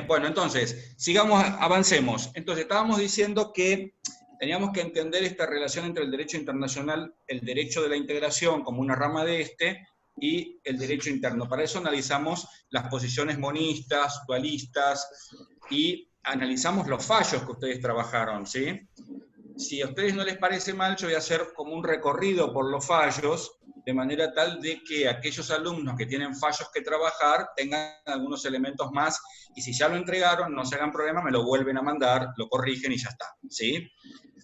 Bueno, entonces, sigamos, avancemos. Entonces, estábamos diciendo que teníamos que entender esta relación entre el derecho internacional, el derecho de la integración como una rama de este, y el derecho interno. Para eso analizamos las posiciones monistas, dualistas, y analizamos los fallos que ustedes trabajaron, ¿sí? Si a ustedes no les parece mal, yo voy a hacer como un recorrido por los fallos, de manera tal de que aquellos alumnos que tienen fallos que trabajar tengan algunos elementos más, y si ya lo entregaron, no se hagan problema, me lo vuelven a mandar, lo corrigen y ya está, ¿sí?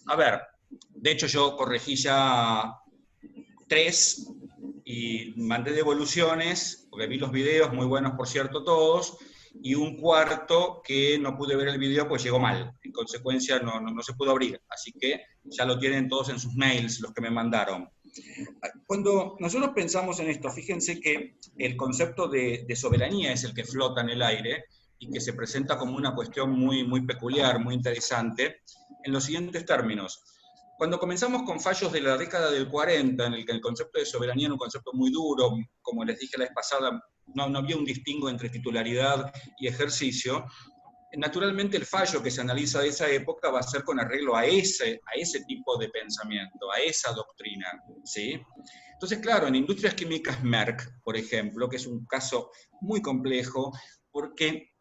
A ver, de hecho yo corregí ya 3 y mandé devoluciones, porque vi los videos, muy buenos por cierto todos, y un cuarto que no pude ver el video pues llegó mal, en consecuencia no se pudo abrir, así que ya lo tienen todos en sus mails los que me mandaron. Cuando nosotros pensamos en esto, fíjense que el concepto de soberanía es el que flota en el aire y que se presenta como una cuestión muy peculiar, muy interesante, en los siguientes términos. Cuando comenzamos con fallos de la década del 40, en el que el concepto de soberanía era un concepto muy duro, como les dije la vez pasada, no había un distingo entre titularidad y ejercicio, naturalmente el fallo que se analiza de esa época va a ser con arreglo a ese tipo de pensamiento, a esa doctrina, ¿sí? Entonces, claro, en Industrias Químicas Merck, por ejemplo, que es un caso muy complejo, porque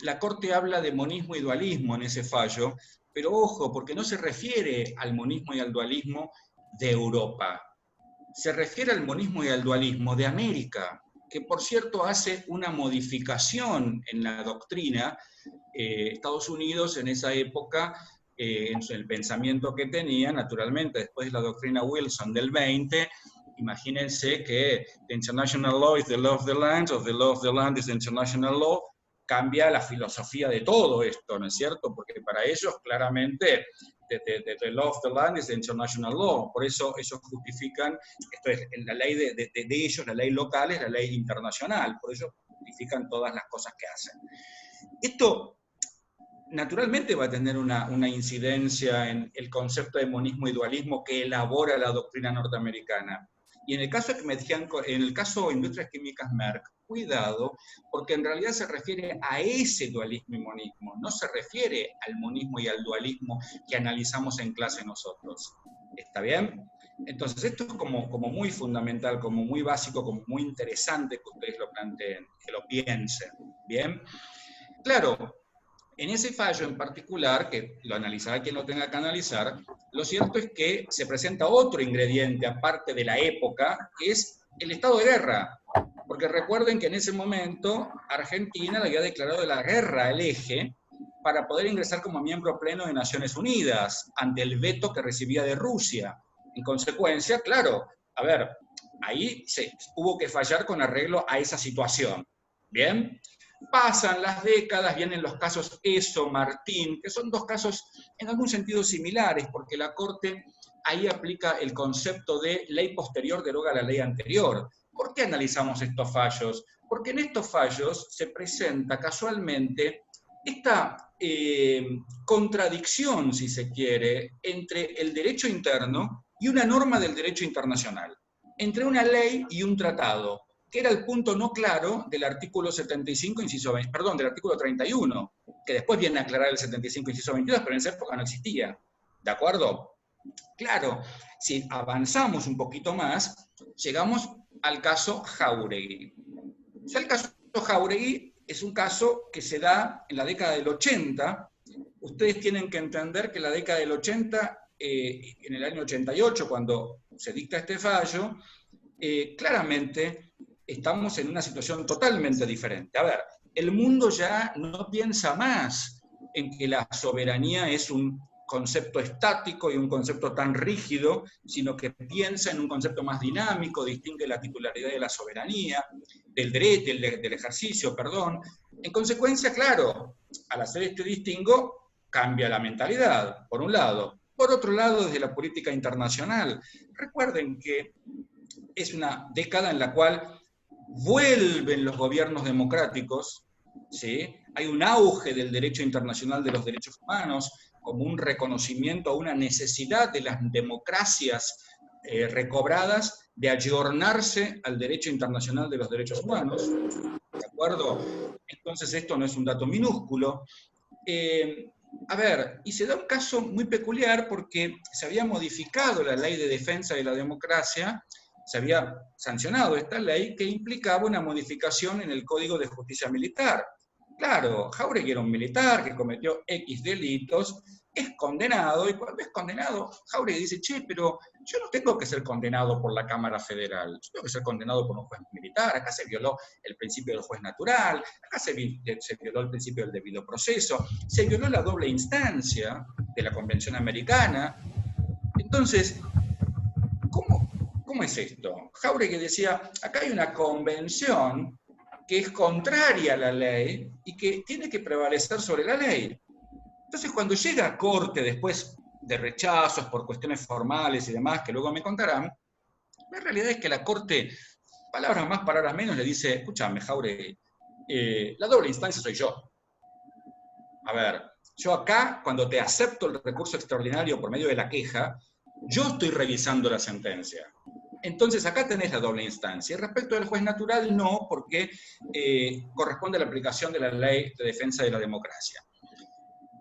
la Corte habla de monismo y dualismo en ese fallo, pero ojo, porque no se refiere al monismo y al dualismo de Europa, se refiere al monismo y al dualismo de América, que por cierto hace una modificación en la doctrina. Estados Unidos en esa época, en el pensamiento que tenía, naturalmente, después de la doctrina Wilson del 20, imagínense que the international law is the law of the land, or the law of the land is the international law, cambia la filosofía de todo esto, ¿no es cierto? Porque para ellos, claramente, the law of the land is the international law. Por eso ellos justifican, esto es la ley de ellos, la ley local es la ley internacional. Por eso justifican todas las cosas que hacen. Esto naturalmente va a tener una incidencia en el concepto de monismo y dualismo que elabora la doctrina norteamericana. Y en el caso de Industrias Químicas Merck, cuidado, porque en realidad se refiere a ese dualismo y monismo, no se refiere al monismo y al dualismo que analizamos en clase nosotros. ¿Está bien? Entonces esto es como muy fundamental, como muy básico, como muy interesante que ustedes lo planteen, que lo piensen. ¿Bien? Claro, en ese fallo en particular, que lo analizará quien lo tenga que analizar, lo cierto es que se presenta otro ingrediente aparte de la época, que es el estado de guerra. Porque recuerden que en ese momento Argentina le había declarado la guerra al eje para poder ingresar como miembro pleno de Naciones Unidas, ante el veto que recibía de Rusia. En consecuencia, claro, a ver, ahí hubo que fallar con arreglo a esa situación. ¿Bien? Pasan las décadas, vienen los casos Eso, Martín, que son dos casos en algún sentido similares, porque la Corte ahí aplica el concepto de ley posterior deroga la ley anterior. ¿Por qué analizamos estos fallos? Porque en estos fallos se presenta casualmente esta contradicción, si se quiere, entre el derecho interno y una norma del derecho internacional, entre una ley y un tratado, que era el punto no claro del artículo 75, inciso 20, perdón, del artículo 31, que después viene a aclarar el 75, inciso 22, pero en esa época no existía. ¿De acuerdo? Claro, si avanzamos un poquito más, llegamos al caso Jáuregui. Ya el caso Jáuregui es un caso que se da en la década del 80. Ustedes tienen que entender que la década del 80, en el año 88, cuando se dicta este fallo, claramente estamos en una situación totalmente diferente. A ver, el mundo ya no piensa más en que la soberanía es un concepto estático y un concepto tan rígido, sino que piensa en un concepto más dinámico, distingue la titularidad de la soberanía, del derecho, del ejercicio, perdón. En consecuencia, claro, al hacer este distingo, cambia la mentalidad, por un lado. Por otro lado, desde la política internacional, recuerden que es una década en la cual vuelven los gobiernos democráticos, ¿sí? Hay un auge del derecho internacional de los derechos humanos, como un reconocimiento a una necesidad de las democracias recobradas de ayornarse al derecho internacional de los derechos humanos. ¿de acuerdo? Entonces esto no es un dato minúsculo. A ver, y se da un caso muy peculiar porque se había modificado la ley de defensa de la democracia, se había sancionado esta ley que implicaba una modificación en el Código de Justicia Militar. Claro, Jáuregui era un militar que cometió X delitos, es condenado, y cuando es condenado, Jáuregui dice, che, pero yo no tengo que ser condenado por la Cámara Federal, yo tengo que ser condenado por un juez militar, acá se violó el principio del juez natural, acá se violó el principio del debido proceso, se violó la doble instancia de la Convención Americana. Entonces, ¿cómo es esto? Jáuregui decía, acá hay una convención que es contraria a la ley y que tiene que prevalecer sobre la ley. Entonces, cuando llega a corte después de rechazos por cuestiones formales y demás, que luego me contarán, la realidad es que la corte, palabras más, palabras menos, le dice, escúchame, Jáuregui, la doble instancia soy yo. A ver, yo acá, cuando te acepto el recurso extraordinario por medio de la queja, yo estoy revisando la sentencia. Entonces acá tenés la doble instancia. Y respecto del juez natural, no, porque corresponde a la aplicación de la ley de defensa de la democracia.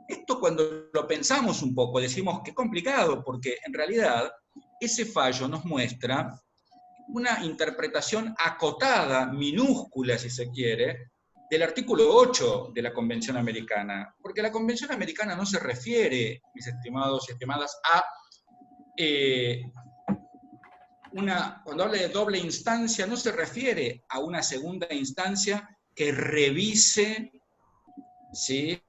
Esto cuando lo pensamos un poco, decimos que complicado, porque en realidad ese fallo nos muestra una interpretación acotada, minúscula si se quiere, del artículo 8 de la Convención Americana. Porque la Convención Americana no se refiere, mis estimados y estimadas, a cuando habla de doble instancia, no se refiere a una segunda instancia que revise, ¿sí?,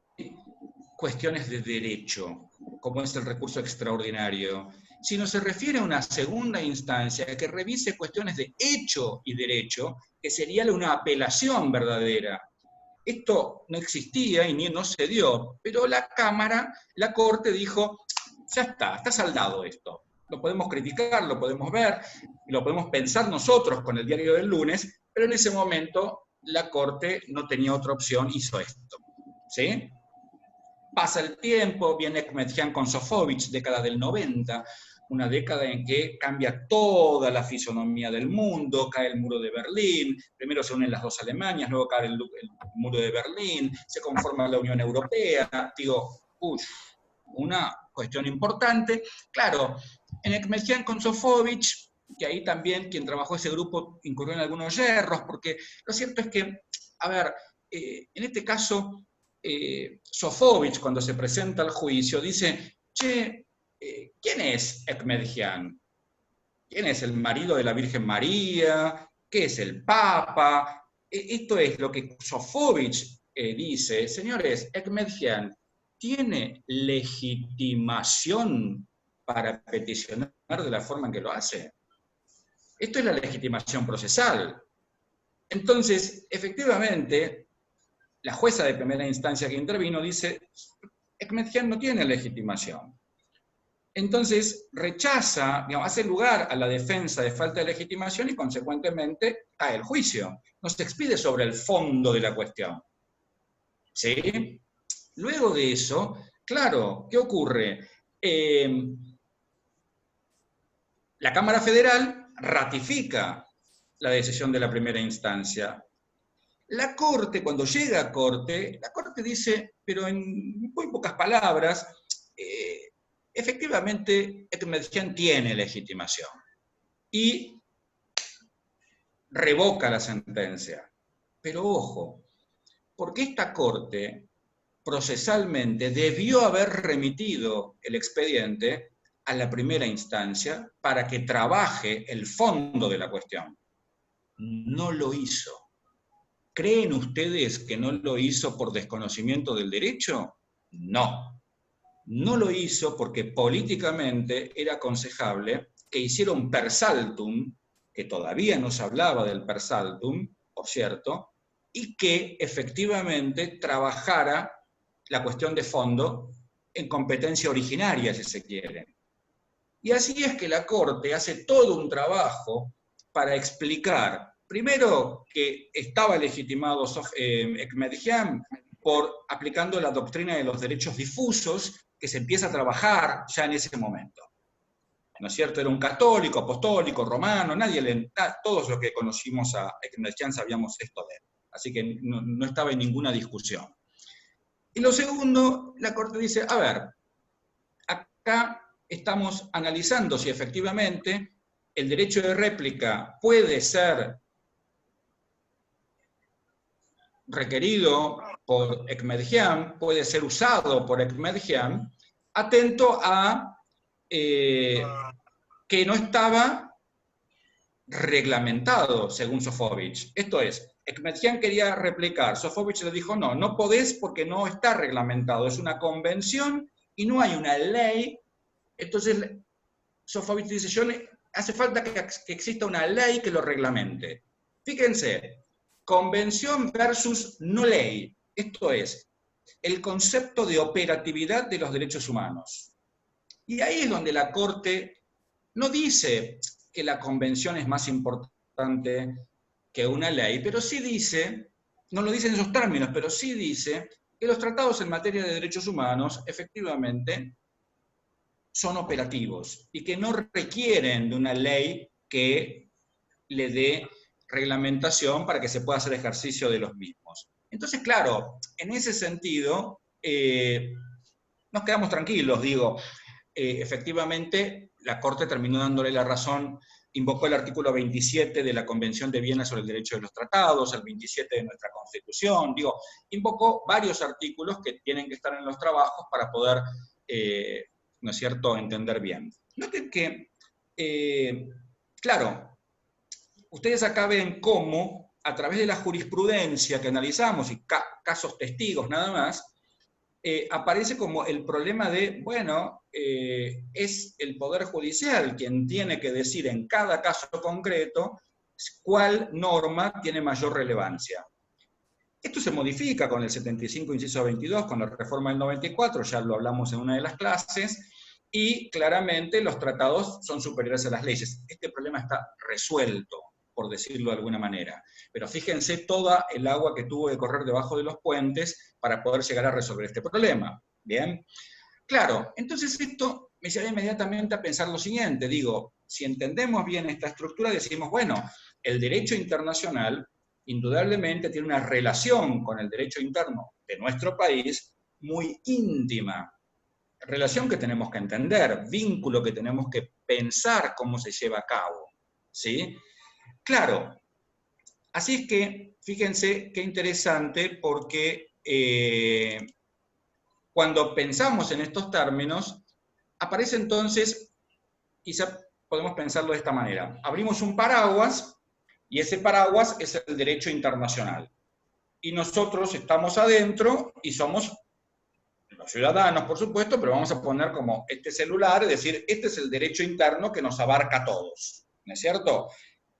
cuestiones de derecho, como es el recurso extraordinario, sino se refiere a una segunda instancia que revise cuestiones de hecho y derecho, que sería una apelación verdadera. Esto no existía y no se dio, pero la Cámara, la Corte dijo, ya está saldado esto. Lo podemos criticar, lo podemos ver, lo podemos pensar nosotros con el diario del lunes, pero en ese momento la Corte no tenía otra opción, hizo esto. ¿Sí? Pasa el tiempo, viene Ekmedjian con Sofovich, década del 90, una década en que cambia toda la fisonomía del mundo, cae el muro de Berlín, primero se unen las dos Alemanias, luego cae el muro de Berlín, se conforma la Unión Europea, digo, una cuestión importante. Claro, en Ekmedjian con Sofovich, que ahí también quien trabajó ese grupo incurrió en algunos yerros, porque lo cierto es que, a ver, en este caso, Sofovich, cuando se presenta al juicio, dice, che, ¿quién es Ekmedjian? ¿Quién es el marido de la Virgen María? ¿Qué es el Papa? Esto es lo que Sofovich dice. Señores, Ekmedjian tiene legitimación para peticionar de la forma en que lo hace. Esto es la legitimación procesal. Entonces, efectivamente, la jueza de primera instancia que intervino dice, Ekmedjian no tiene legitimación. Entonces rechaza, digamos, hace lugar a la defensa de falta de legitimación y consecuentemente cae el juicio. No se expide sobre el fondo de la cuestión. ¿Sí? Luego de eso, claro, ¿qué ocurre? La Cámara Federal ratifica la decisión de la primera instancia. La Corte, cuando llega a Corte, la Corte dice, pero en muy pocas palabras, efectivamente Ekmedjian tiene legitimación y revoca la sentencia. Pero ojo, porque esta Corte procesalmente debió haber remitido el expediente a la primera instancia para que trabaje el fondo de la cuestión. No lo hizo. ¿Creen ustedes que no lo hizo por desconocimiento del derecho? No. No lo hizo porque políticamente era aconsejable que hiciera un per saltum, que todavía no se hablaba del per saltum, por cierto, y que efectivamente trabajara la cuestión de fondo en competencia originaria, si se quiere. Y así es que la Corte hace todo un trabajo para explicar, primero, que estaba legitimado Ekmedjian aplicando la doctrina de los derechos difusos, que se empieza a trabajar ya en ese momento. ¿No es cierto? Era un católico, apostólico, romano, todos los que conocimos a Ekmedjian sabíamos esto de él. así que no estaba en ninguna discusión. Y lo segundo, la Corte dice, a ver, acá estamos analizando si efectivamente el derecho de réplica puede ser requerido por Ekmedjian, puede ser usado por Ekmedjian, atento a que no estaba reglamentado, según Sofovich. Esto es, Ekmedjian quería replicar, Sofovich le dijo, no, no podés porque no está reglamentado, es una convención y no hay una ley. Entonces, Sofovich dice, hace falta que exista una ley que lo reglamente. Fíjense, convención versus no ley. Esto es, el concepto de operatividad de los derechos humanos. Y ahí es donde la Corte no dice que la convención es más importante que una ley, pero sí dice, no lo dice en esos términos, pero sí dice que los tratados en materia de derechos humanos efectivamente son operativos y que no requieren de una ley que le dé reglamentación para que se pueda hacer ejercicio de los mismos. Entonces, claro, en ese sentido, nos quedamos tranquilos, digo, efectivamente, la Corte terminó dándole la razón, invocó el artículo 27 de la Convención de Viena sobre el Derecho de los Tratados, el 27 de nuestra Constitución, digo, invocó varios artículos que tienen que estar en los trabajos para poder, ¿no es cierto?, entender bien. Noten que, claro, ustedes acá ven cómo, a través de la jurisprudencia que analizamos, y casos testigos nada más, aparece como el problema de, bueno, es el Poder Judicial quien tiene que decir en cada caso concreto cuál norma tiene mayor relevancia. Esto se modifica con el 75, inciso 22, con la reforma del 94, ya lo hablamos en una de las clases, y claramente los tratados son superiores a las leyes. Este problema está resuelto, por decirlo de alguna manera. Pero fíjense toda el agua que tuvo que correr debajo de los puentes para poder llegar a resolver este problema. ¿Bien? Claro, entonces esto me lleva inmediatamente a pensar lo siguiente. Digo, si entendemos bien esta estructura, decimos, bueno, el derecho internacional indudablemente tiene una relación con el derecho interno de nuestro país muy íntima. Relación que tenemos que entender, vínculo que tenemos que pensar cómo se lleva a cabo. ¿Sí? Claro, así es que, fíjense qué interesante, porque cuando pensamos en estos términos, aparece entonces, quizá podemos pensarlo de esta manera, abrimos un paraguas, y ese paraguas es el derecho internacional. Y nosotros estamos adentro y somos los ciudadanos, por supuesto, pero vamos a poner como este celular, es decir, este es el derecho interno que nos abarca a todos, ¿no es cierto?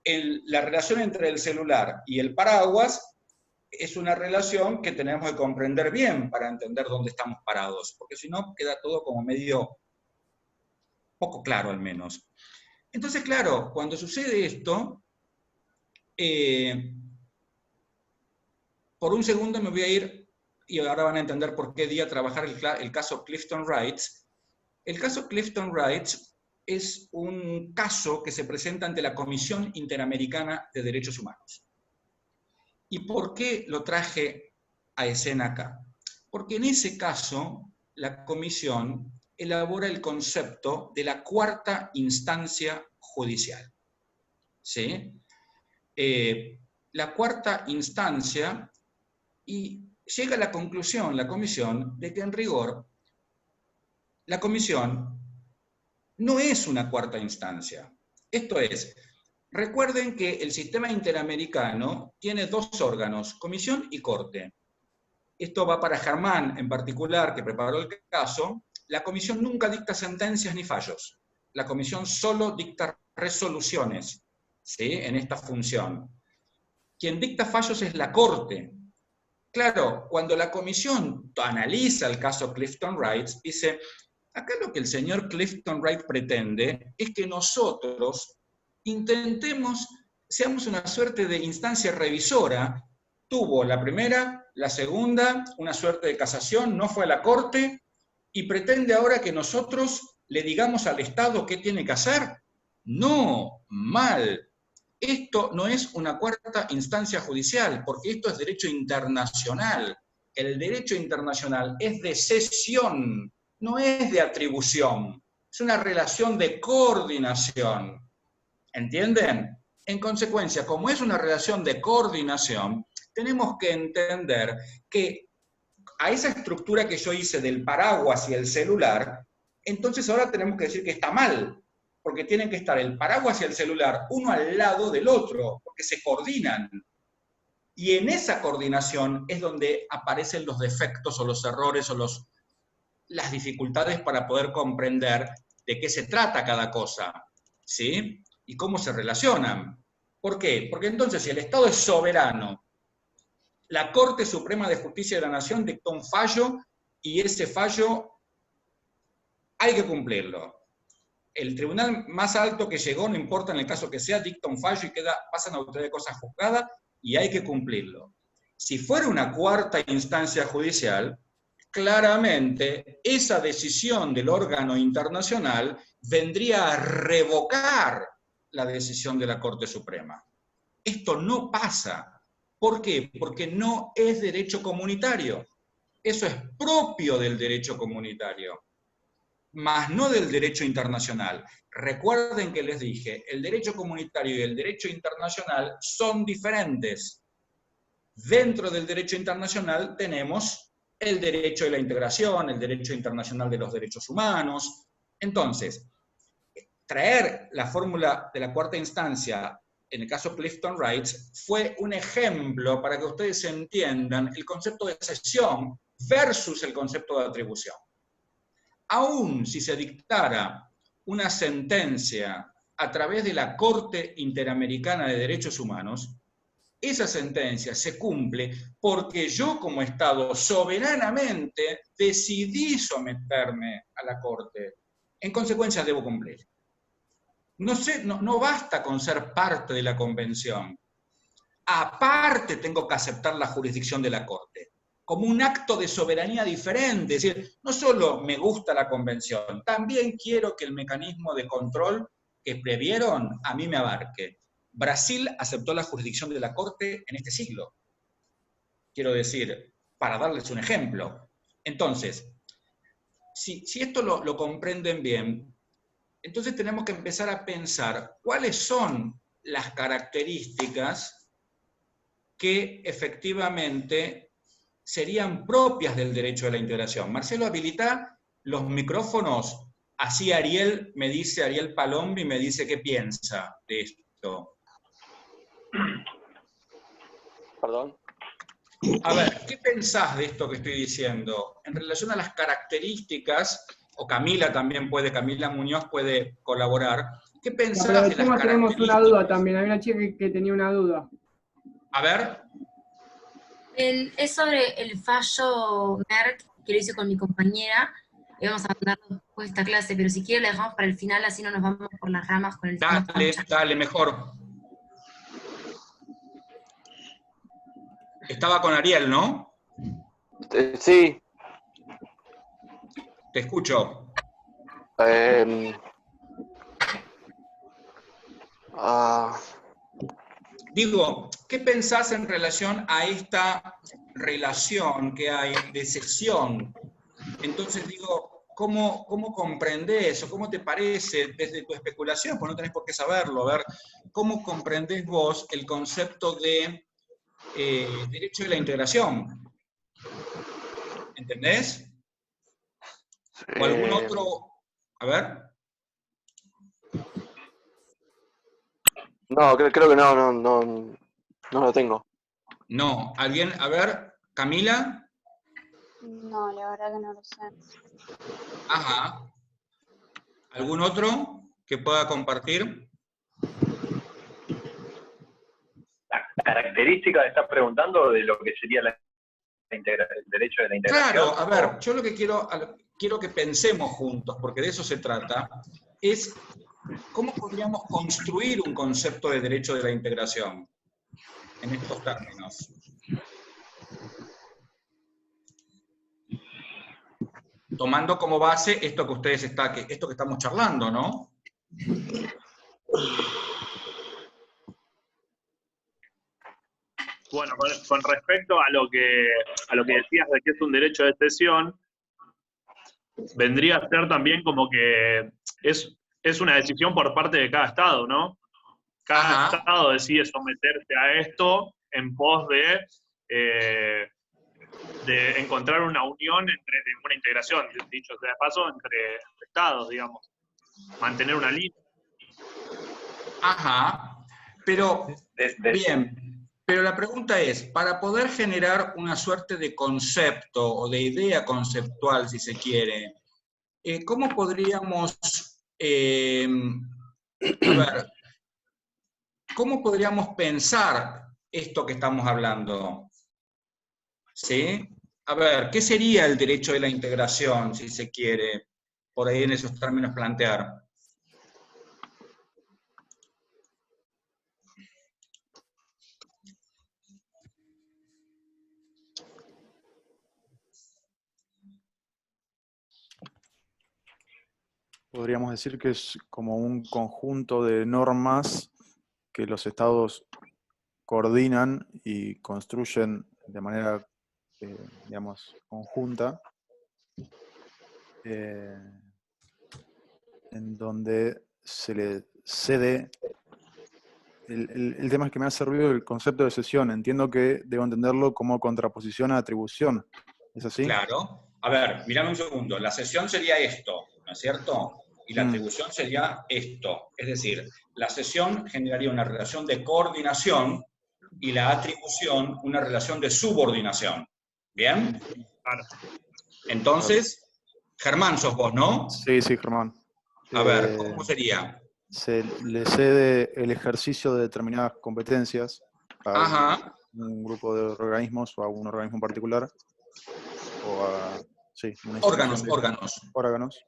La relación entre el celular y el paraguas es una relación que tenemos que comprender bien para entender dónde estamos parados, porque si no queda todo como medio poco claro al menos. Entonces, claro, cuando sucede esto, por un segundo me voy a ir, y ahora van a entender por qué di a trabajar el caso Clifton Rights. El caso Clifton Rights es un caso que se presenta ante la Comisión Interamericana de Derechos Humanos. ¿Y por qué lo traje a escena acá? Porque en ese caso, la Comisión elabora el concepto de la cuarta instancia judicial. ¿Sí? La cuarta instancia, y llega a la conclusión, la Comisión, de que en rigor, la Comisión no es una cuarta instancia. Esto es, recuerden que el sistema interamericano tiene dos órganos, Comisión y Corte. Esto va para Germán en particular, que preparó el caso. La Comisión nunca dicta sentencias ni fallos. La Comisión solo dicta resoluciones, ¿sí?, en esta función. Quien dicta fallos es la Corte. Claro, cuando la Comisión analiza el caso Clifton Rights, dice, acá lo que el señor Clifton Wright pretende es que nosotros intentemos, seamos una suerte de instancia revisora. Tuvo la primera, la segunda, una suerte de casación, no fue a la Corte, y pretende ahora que nosotros le digamos al Estado qué tiene que hacer. No, mal. esto no es una cuarta instancia judicial, porque esto es derecho internacional. El derecho internacional es de cesión, no es de atribución. Es una relación de coordinación. ¿Entienden? En consecuencia, como es una relación de coordinación, tenemos que entender que a esa estructura que yo hice del paraguas y el celular, entonces ahora tenemos que decir que está mal, porque tienen que estar el paraguas y el celular uno al lado del otro, porque se coordinan. Y en esa coordinación es donde aparecen los defectos o los errores o las dificultades para poder comprender de qué se trata cada cosa, ¿sí? Y cómo se relacionan. ¿Por qué? Porque entonces si el Estado es soberano, la Corte Suprema de Justicia de la Nación dictó un fallo y ese fallo hay que cumplirlo. El tribunal más alto que llegó, no importa en el caso que sea, dicta un fallo y pasan a autoridad de cosas juzgadas y hay que cumplirlo. Si fuera una cuarta instancia judicial, claramente esa decisión del órgano internacional vendría a revocar la decisión de la Corte Suprema. Esto no pasa. ¿Por qué? Porque no es derecho comunitario. Eso es propio del derecho comunitario, más no del derecho internacional. Recuerden que les dije, el derecho comunitario y el derecho internacional son diferentes. Dentro del derecho internacional tenemos el derecho de la integración, el derecho internacional de los derechos humanos. Entonces, traer la fórmula de la cuarta instancia en el caso Clifton Rights fue un ejemplo para que ustedes entiendan el concepto de cesión versus el concepto de atribución. Aún si se dictara una sentencia a través de la Corte Interamericana de Derechos Humanos, esa sentencia se cumple porque yo como Estado soberanamente decidí someterme a la Corte. En consecuencia debo cumplir. No basta con ser parte de la convención. Aparte tengo que aceptar la jurisdicción de la Corte, como un acto de soberanía diferente. Es decir, no solo me gusta la convención, también quiero que el mecanismo de control que previeron a mí me abarque. Brasil aceptó la jurisdicción de la Corte en este siglo. Quiero decir, para darles un ejemplo. Entonces, si esto lo comprenden bien, entonces tenemos que empezar a pensar cuáles son las características que efectivamente serían propias del derecho a la integración. Marcelo, habilita los micrófonos, así Ariel Palombi me dice qué piensa de esto. Perdón. A ver, ¿qué pensás de esto que estoy diciendo? En relación a las características, o Camila también puede, Camila Muñoz puede colaborar. ¿Qué pensás de las características? Tenemos una duda también, hay una chica que tenía una duda. A ver. Es sobre el fallo Merck, que lo hice con mi compañera. Le vamos a mandar después esta clase, pero si quiere la dejamos para el final, así no nos vamos por las ramas con el tema. Dale, mejor. Estaba con Ariel, ¿no? Sí. Te escucho. Digo, ¿qué pensás en relación a esta relación que hay de cesión? Entonces digo, ¿cómo comprendés o cómo te parece desde tu especulación? Pues no tenés por qué saberlo, a ver, ¿cómo comprendés vos el concepto de derecho de la integración? ¿Entendés? ¿O algún otro? A ver. No, creo que no lo tengo. No, ¿alguien? A ver, Camila. No, la verdad que no lo sé. Ajá. ¿Algún otro que pueda compartir? La característica está preguntando de lo que sería el derecho de la integración. Claro, a ver, yo lo que quiero que pensemos juntos, porque de eso se trata, es cómo podríamos construir un concepto de derecho de la integración en estos términos. Tomando como base esto que esto que estamos charlando, ¿no? bueno, con respecto a lo que decías de que es un derecho de excepción, vendría a ser también como que es una decisión por parte de cada Estado, ¿no? Cada Ajá. Estado decide someterse a esto en pos de encontrar una unión, de una integración, dicho sea de paso, entre Estados, digamos. Mantener una línea. Ajá. Pero, bien, pero la pregunta es, para poder generar una suerte de concepto o de idea conceptual, si se quiere, ¿cómo podríamos, cómo podríamos pensar esto que estamos hablando? ¿Sí? A ver, ¿qué sería el derecho de la integración, si se quiere, por ahí en esos términos plantear? Podríamos decir que es como un conjunto de normas que los estados coordinan y construyen de manera, digamos, conjunta, en donde se le cede. El tema es que me ha servido el concepto de cesión. Entiendo que debo entenderlo como contraposición a atribución. ¿Es así? Claro. A ver, mirame un segundo. La cesión sería esto, ¿no es cierto? Y la atribución sería esto. Es decir, la cesión generaría una relación de coordinación y la atribución una relación de subordinación. ¿Bien? Claro. Entonces, Germán sos vos, ¿no? Sí, sí, Germán. A ver, ¿cómo sería? Se le cede el ejercicio de determinadas competencias a un grupo de organismos o a un organismo en particular, o a una órganos,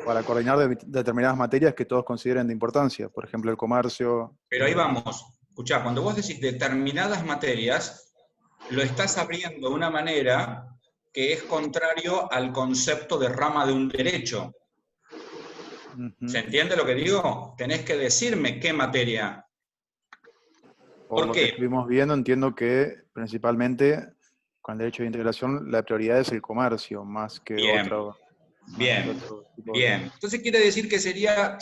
para coordinar determinadas materias que todos consideren de importancia, por ejemplo el comercio. Pero ahí vamos. Escuchá, cuando vos decís determinadas materias, lo estás abriendo de una manera que es contrario al concepto de rama de un derecho. ¿Se entiende lo que digo? Tenés que decirme qué materia. Por lo que estuvimos viendo, entiendo que principalmente con el derecho de integración la prioridad es el comercio, más que otro. Bien. Entonces quiere decir que sería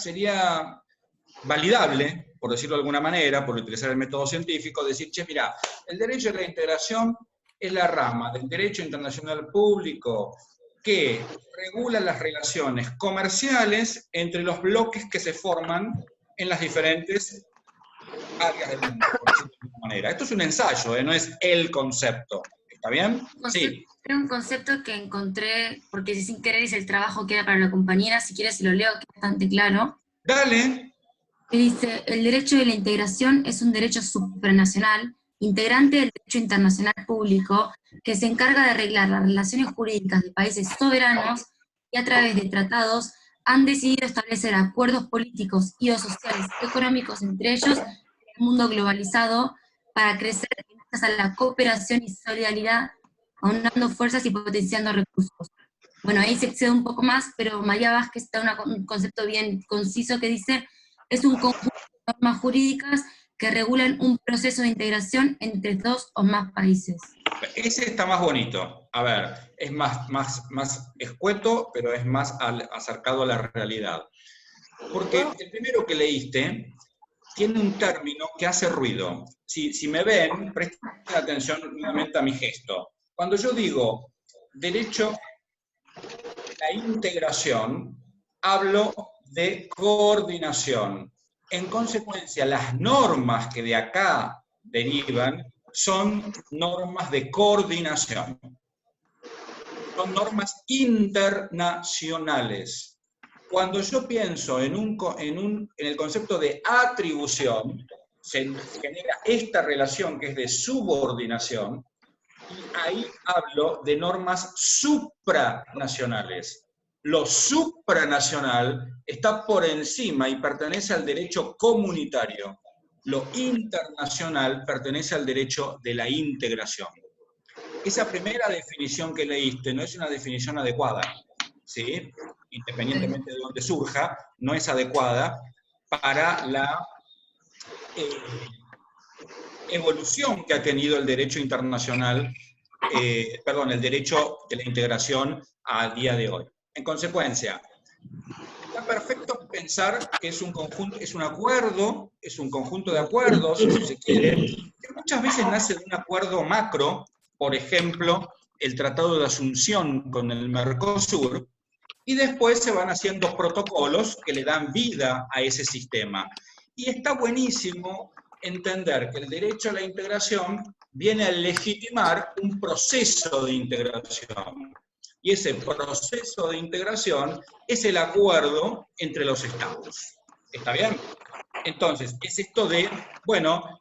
validable, por decirlo de alguna manera, por utilizar el método científico, decir, che, mira, el derecho de la integración es la rama del derecho internacional público que regula las relaciones comerciales entre los bloques que se forman en las diferentes áreas del mundo, por decirlo de alguna manera. Esto es un ensayo, no es el concepto. ¿Está bien? Sí. Era un concepto que encontré, porque sin querer hice el trabajo que era para la compañera, si quieres si lo leo, que es bastante claro. Dale. Que dice, el derecho de la integración es un derecho supranacional, integrante del derecho internacional público, que se encarga de arreglar las relaciones jurídicas de países soberanos y a través de tratados han decidido establecer acuerdos políticos y o sociales económicos entre ellos en el mundo globalizado para crecer gracias a la cooperación y solidaridad, aunando fuerzas y potenciando recursos. Bueno, ahí se excede un poco más, pero María Vázquez da un concepto bien conciso que dice, es un conjunto de normas jurídicas que regulan un proceso de integración entre dos o más países. Ese está más bonito. A ver, es más escueto, pero es más acercado a la realidad. Porque el primero que leíste tiene un término que hace ruido. Si me ven, presten atención nuevamente a mi gesto. Cuando yo digo derecho a la integración, hablo de coordinación. En consecuencia, las normas que de acá derivan son normas de coordinación. Son normas internacionales. Cuando yo pienso en el concepto de atribución, se genera esta relación que es de subordinación, y ahí hablo de normas supranacionales. Lo supranacional está por encima y pertenece al derecho comunitario. Lo internacional pertenece al derecho de la integración. Esa primera definición que leíste no es una definición adecuada, ¿sí? Independientemente de dónde surja, no es adecuada para evolución que ha tenido el derecho internacional, el derecho de la integración a día de hoy. En consecuencia, está perfecto pensar que es un conjunto, es un acuerdo, es un conjunto de acuerdos, si se quiere, que muchas veces nace de un acuerdo macro, por ejemplo, el Tratado de Asunción con el Mercosur, y después se van haciendo protocolos que le dan vida a ese sistema. Y está buenísimo entender que el derecho a la integración viene a legitimar un proceso de integración. Y ese proceso de integración es el acuerdo entre los estados. ¿Está bien? Entonces, es esto de, bueno,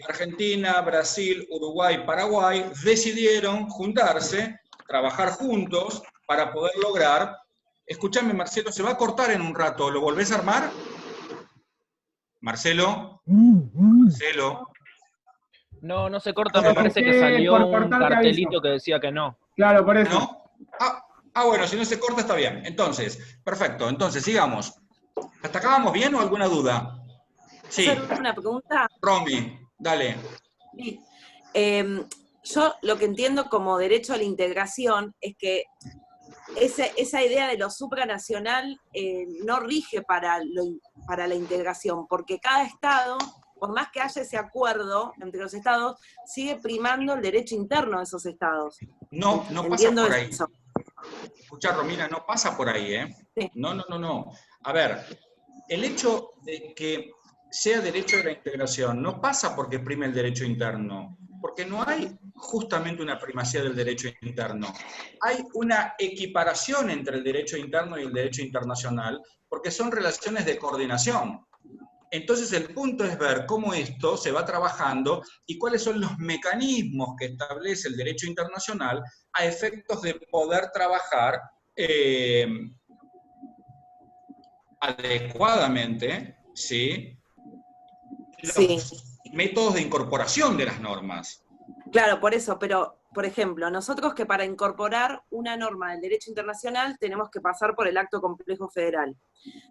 Argentina, Brasil, Uruguay, Paraguay decidieron juntarse, trabajar juntos para poder lograr. Escúchame, Marcelo, se va a cortar en un rato, ¿lo volvés a armar? Marcelo. Marcelo. No, no se corta, me parece que salió un cartelito que decía que no. Claro, por eso. ¿No? Bueno, si no se corta está bien. Entonces, perfecto. Entonces, sigamos. ¿Hasta acá vamos bien o alguna duda? Sí. ¿Puedo hacer una pregunta? Romy, dale. Sí. Yo lo que entiendo como derecho a la integración es que esa idea de lo supranacional no rige para la integración, porque cada estado, por más que haya ese acuerdo entre los estados, sigue primando el derecho interno de esos estados. No pasa por ahí. Eso. Escuchá, Romina, no pasa por ahí, ¿eh? Sí. No. A ver, el hecho de que sea derecho de la integración no pasa porque prime el derecho interno, porque no hay justamente una primacía del derecho interno. Hay una equiparación entre el derecho interno y el derecho internacional, porque son relaciones de coordinación. Entonces el punto es ver cómo esto se va trabajando y cuáles son los mecanismos que establece el derecho internacional a efectos de poder trabajar adecuadamente, ¿sí? Los métodos de incorporación de las normas. Claro, por eso, pero, por ejemplo, nosotros que para incorporar una norma del derecho internacional tenemos que pasar por el acto complejo federal.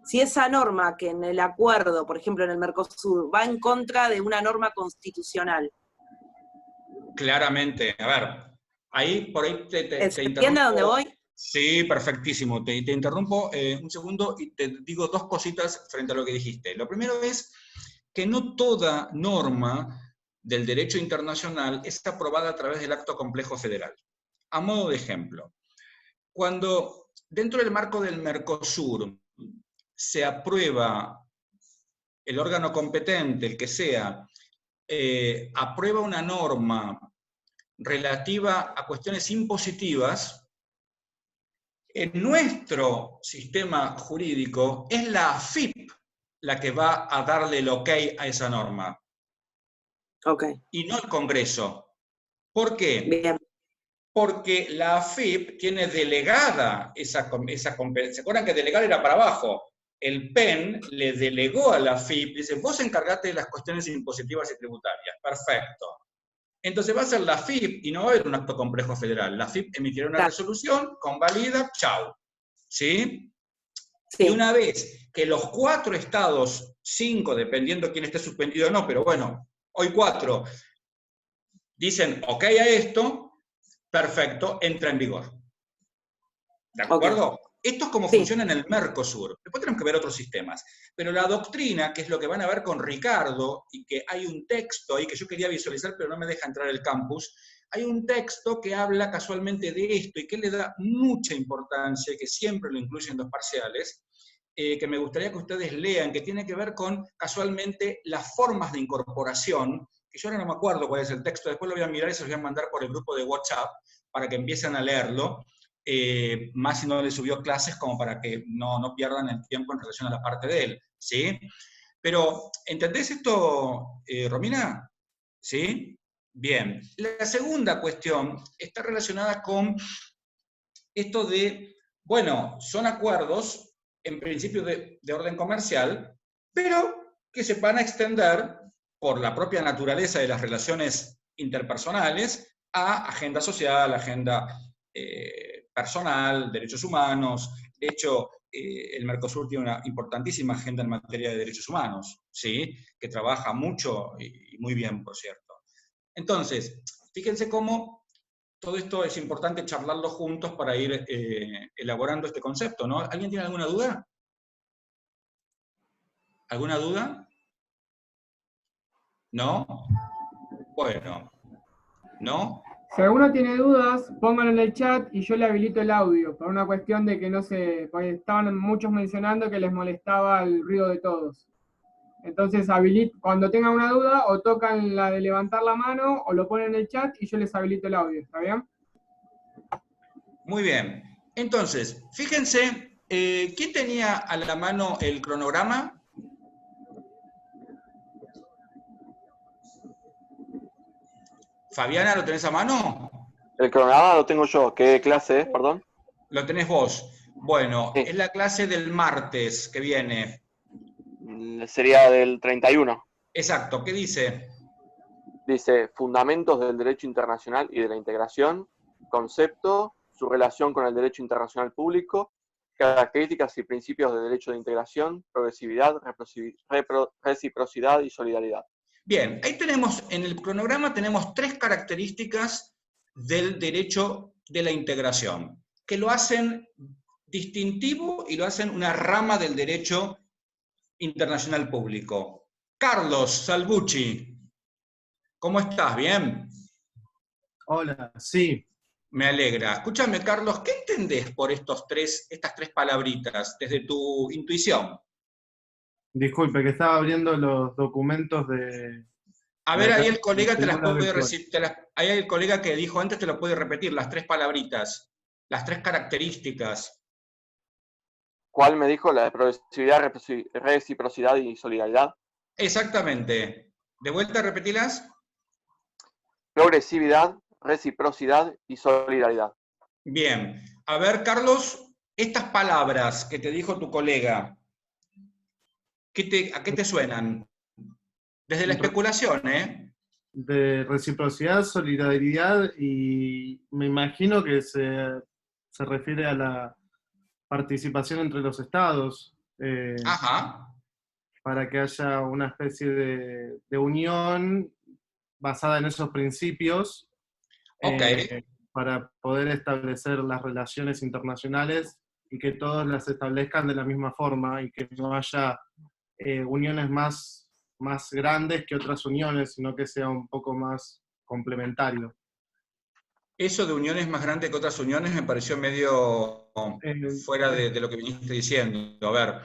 Si esa norma que en el acuerdo, por ejemplo en el Mercosur, va en contra de una norma constitucional. Claramente, a ver, ahí por ahí te ¿Entiende a dónde voy? Sí, perfectísimo. Te interrumpo un segundo y te digo dos cositas frente a lo que dijiste. Lo primero es que no toda norma del derecho internacional es aprobada a través del acto complejo federal. A modo de ejemplo, cuando dentro del marco del Mercosur se aprueba el órgano competente, el que sea, aprueba una norma relativa a cuestiones impositivas, en nuestro sistema jurídico es la AFIP la que va a darle el ok a esa norma. Okay. Y no el Congreso. ¿Por qué? Bien. Porque la AFIP tiene delegada esa competencia. ¿Se acuerdan que delegar era para abajo? El PEN le delegó a la AFIP, dice, vos encargate de las cuestiones impositivas y tributarias. Perfecto. Entonces va a ser la AFIP y no va a haber un acto complejo federal. La AFIP emitirá una resolución, convalida, chau. ¿Sí? Y una vez que los 4 estados, 5, dependiendo quién esté suspendido o no, pero bueno, hoy 4, dicen ok a esto, perfecto, entra en vigor. ¿De acuerdo? Okay. Esto es como funciona en el Mercosur. Después tenemos que ver otros sistemas. Pero la doctrina, que es lo que van a ver con Ricardo, y que hay un texto ahí que yo quería visualizar, pero no me deja entrar el campus, hay un texto que habla casualmente de esto y que le da mucha importancia, que siempre lo incluye en los parciales, que me gustaría que ustedes lean, que tiene que ver con, casualmente, las formas de incorporación, que yo ahora no me acuerdo cuál es el texto, después lo voy a mirar y se los voy a mandar por el grupo de WhatsApp, para que empiecen a leerlo, más si no les subió clases, como para que no pierdan el tiempo en relación a la parte de él, ¿sí? Pero, ¿entendés esto, Romina? ¿Sí? Bien. La segunda cuestión está relacionada con esto de, bueno, son acuerdos, en principio de orden comercial, pero que se van a extender por la propia naturaleza de las relaciones interpersonales a agenda social, agenda personal, derechos humanos. De hecho, el Mercosur tiene una importantísima agenda en materia de derechos humanos, ¿sí? Que trabaja mucho y muy bien, por cierto. Entonces, fíjense cómo todo esto es importante charlarlo juntos para ir elaborando este concepto, ¿no? ¿Alguien tiene alguna duda? ¿Alguna duda? ¿No? Bueno, ¿no? Si alguno tiene dudas, pónganlo en el chat y yo le habilito el audio, por una cuestión de que no se... porque estaban muchos mencionando que les molestaba el ruido de todos. Entonces, cuando tengan una duda, o tocan la de levantar la mano, o lo ponen en el chat y yo les habilito el audio, ¿está bien? Muy bien. Entonces, fíjense, ¿quién tenía a la mano el cronograma? Fabiana, ¿lo tenés a mano? El cronograma lo tengo yo. ¿Qué clase es, perdón? Lo tenés vos. Bueno, sí. Es la clase del martes que viene. Sería del 31. Exacto, ¿qué dice? Dice, fundamentos del derecho internacional y de la integración, concepto, su relación con el derecho internacional público, características y principios de derecho de integración, progresividad, reciprocidad y solidaridad. Bien, ahí tenemos, en el cronograma tenemos 3 características del derecho de la integración, que lo hacen distintivo y lo hacen una rama del derecho internacional público. Carlos Salvucci, ¿cómo estás? ¿Bien? Hola, sí. Me alegra. Escúchame, Carlos, ¿qué entendés por estas 3 palabritas desde tu intuición? Disculpe, que estaba abriendo los documentos de... A ver, ahí el colega te las puede ahí el colega que dijo antes te lo puede repetir, las 3 palabritas, las 3 características. ¿Cuál me dijo? La de progresividad, reciprocidad y solidaridad. Exactamente. ¿De vuelta repetirlas? Progresividad, reciprocidad y solidaridad. Bien. A ver, Carlos, estas palabras que te dijo tu colega, ¿a qué te suenan? Desde la especulación, ¿eh? De reciprocidad, solidaridad, y me imagino que se refiere a la participación entre los estados. Ajá. Para que haya una especie de unión basada en esos principios. Okay. Para poder establecer las relaciones internacionales y que todos las establezcan de la misma forma y que no haya uniones más grandes que otras uniones, sino que sea un poco más complementario. Eso de uniones más grandes que otras uniones me pareció medio fuera de lo que viniste diciendo. A ver,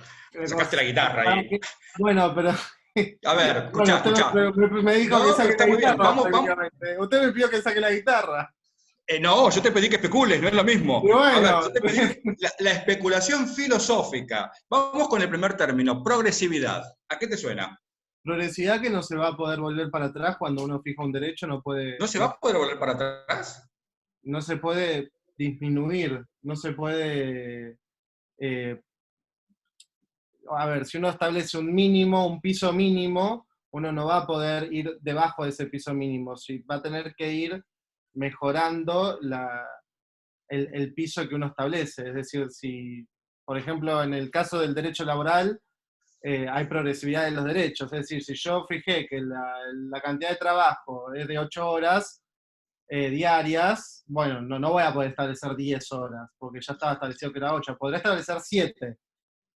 sacaste la guitarra ahí. Bueno, pero... A ver, escuchá. Me dijo que saque la guitarra. Vamos. Usted me pidió que saque la guitarra. No, yo te pedí que especules, no es lo mismo. Bueno. A ver, yo te pedí la especulación filosófica. Vamos con el primer término, progresividad. ¿A qué te suena? Progresividad, que no se va a poder volver para atrás cuando uno fija un derecho, no puede... ¿No se va a poder volver para atrás? No se puede disminuir, no se puede... a ver, si uno establece un mínimo, un piso mínimo, uno no va a poder ir debajo de ese piso mínimo, va a tener que ir mejorando el piso que uno establece. Es decir, si, por ejemplo, en el caso del derecho laboral, hay progresividad de los derechos. Es decir, si yo fijé que la cantidad de trabajo es de 8 horas diarias, bueno, no voy a poder establecer 10 horas, porque ya estaba establecido que era 8. Podré establecer 7,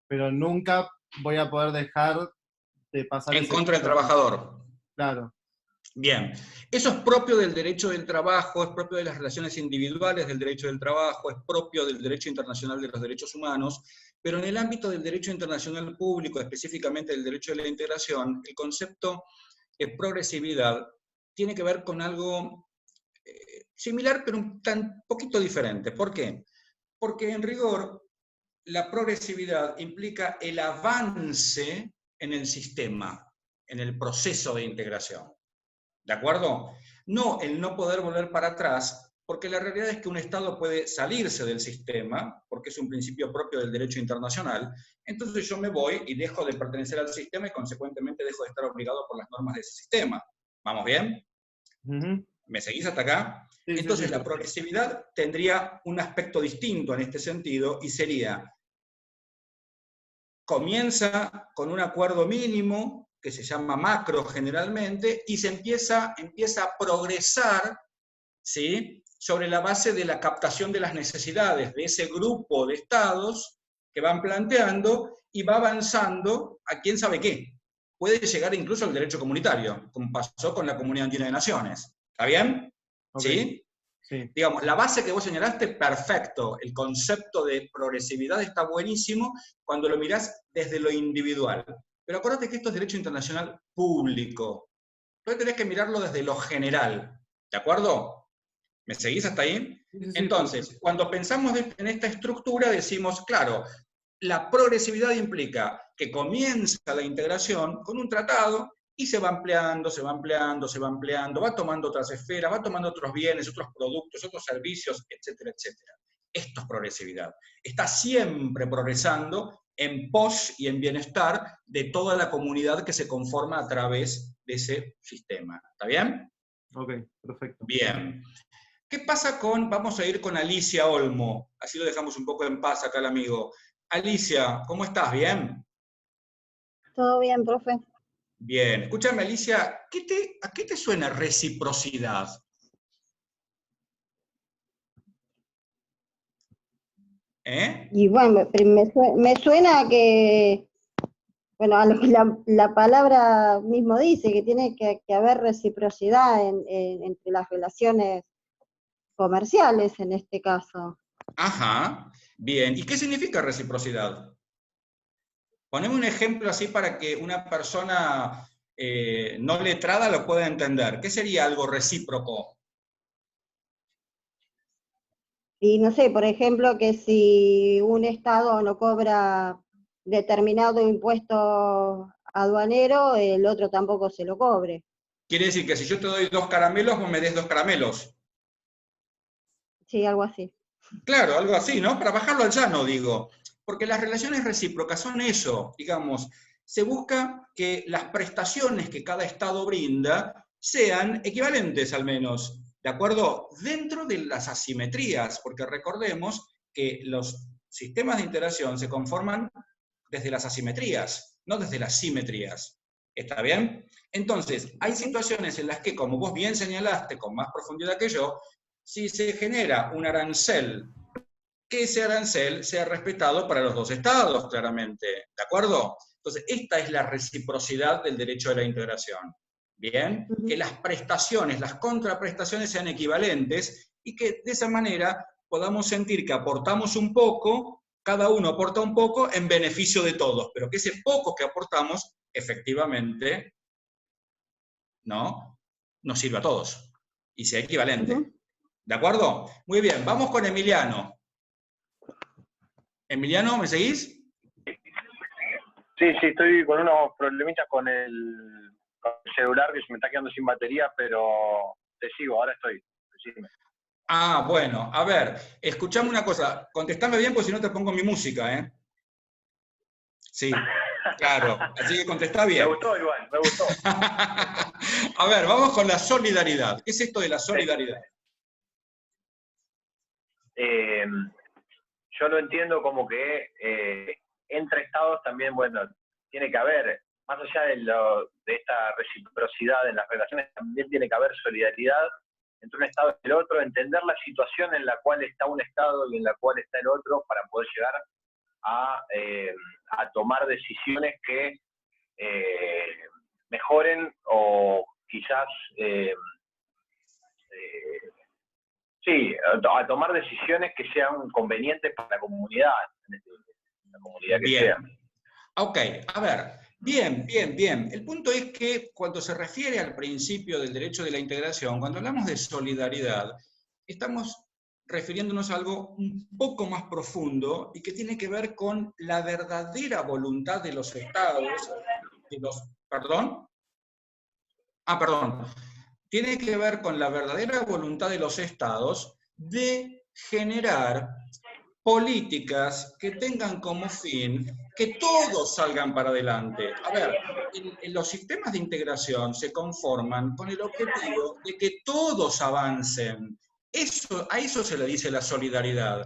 pero nunca voy a poder dejar de pasar... En contra del trabajador. Claro. Bien, eso es propio del derecho del trabajo, es propio de las relaciones individuales del derecho del trabajo, es propio del derecho internacional de los derechos humanos, pero en el ámbito del derecho internacional público, específicamente del derecho de la integración, el concepto de progresividad tiene que ver con algo similar, pero un poquito diferente. ¿Por qué? Porque en rigor la progresividad implica el avance en el sistema, en el proceso de integración. ¿De acuerdo? No el no poder volver para atrás, porque la realidad es que un Estado puede salirse del sistema, porque es un principio propio del derecho internacional, entonces yo me voy y dejo de pertenecer al sistema y consecuentemente dejo de estar obligado por las normas de ese sistema. ¿Vamos bien? ¿Me seguís hasta acá? Sí, entonces la progresividad tendría un aspecto distinto en este sentido y sería, comienza con un acuerdo mínimo que se llama macro generalmente, y se empieza a progresar, ¿sí?, sobre la base de la captación de las necesidades de ese grupo de estados que van planteando y va avanzando a quién sabe qué. Puede llegar incluso al derecho comunitario, como pasó con la Comunidad Andina de Naciones. ¿Está bien? Okay. ¿Sí? Sí. Digamos, la base que vos señalaste, perfecto. El concepto de progresividad está buenísimo cuando lo mirás desde lo individual. Pero acuérdate que esto es derecho internacional público. Entonces tenés que mirarlo desde lo general. ¿De acuerdo? ¿Me seguís hasta ahí? Sí, sí, Entonces, sí. cuando pensamos en esta estructura, decimos, claro, la progresividad implica que comienza la integración con un tratado y se va ampliando, se va ampliando, se va ampliando, va tomando otras esferas, va tomando otros bienes, otros productos, otros servicios, etcétera, etcétera. Esto es progresividad. Está siempre progresando en pos y en bienestar de toda la comunidad que se conforma a través de ese sistema. ¿Está bien? Ok, perfecto. Bien. ¿Qué pasa con, vamos a ir con Alicia Olmo, así lo dejamos un poco en paz acá al amigo. Alicia, ¿cómo estás? ¿Bien? Todo bien, profe. Bien. Escúchame, Alicia, ¿a qué te suena reciprocidad? ¿Eh? Y bueno, me suena que, bueno, a lo que la palabra mismo dice, que tiene que haber reciprocidad entre las relaciones comerciales en este caso. Ajá, bien. ¿Y qué significa reciprocidad? Poneme un ejemplo así para que una persona no letrada lo pueda entender. ¿Qué sería algo recíproco? Y no sé, por ejemplo, que si un estado no cobra determinado impuesto aduanero, el otro tampoco se lo cobre. Quiere decir que si yo te doy 2 caramelos, vos me des 2 caramelos. Sí, algo así. Claro, algo así, ¿no? Para bajarlo al llano, digo. Porque las relaciones recíprocas son eso, digamos. Se busca que las prestaciones que cada Estado brinda sean equivalentes al menos, ¿de acuerdo? Dentro de las asimetrías, porque recordemos que los sistemas de integración se conforman desde las asimetrías, no desde las simetrías. ¿Está bien? Entonces, hay situaciones en las que, como vos bien señalaste con más profundidad que yo, si se genera un arancel, que ese arancel sea respetado para los dos estados, claramente. ¿De acuerdo? Entonces, esta es la reciprocidad del derecho de la integración. ¿Bien? Que las prestaciones, las contraprestaciones sean equivalentes y que de esa manera podamos sentir que aportamos un poco, cada uno aporta un poco en beneficio de todos, pero que ese poco que aportamos, efectivamente, ¿no?, nos sirve a todos y sea equivalente. ¿De acuerdo? Muy bien, vamos con Emiliano. Emiliano, ¿me seguís? Sí, estoy con unos problemitas con el celular que se me está quedando sin batería, pero te sigo, ahora estoy. Decime. Ah, bueno, a ver, escuchame una cosa, contestame bien porque si no te pongo mi música, ¿eh? Sí, claro, así que contestá bien. Me gustó, Iván, me gustó. A ver, vamos con la solidaridad. ¿Qué es esto de la solidaridad? Yo lo entiendo como que entre estados también, bueno, tiene que haber, más allá de esta reciprocidad en las relaciones, también tiene que haber solidaridad entre un estado y el otro, entender la situación en la cual está un estado y en la cual está el otro para poder llegar a tomar decisiones que mejoren o quizás a tomar decisiones que sean convenientes para la comunidad que bien. sea. Ok, a ver, bien. El punto es que cuando se refiere al principio del derecho de la integración, cuando hablamos de solidaridad, estamos refiriéndonos a algo un poco más profundo y que tiene que ver con la verdadera voluntad de los estados, tiene que ver con la verdadera voluntad de los estados de generar políticas que tengan como fin que todos salgan para adelante. A ver, los sistemas de integración se conforman con el objetivo de que todos avancen. A eso se le dice la solidaridad.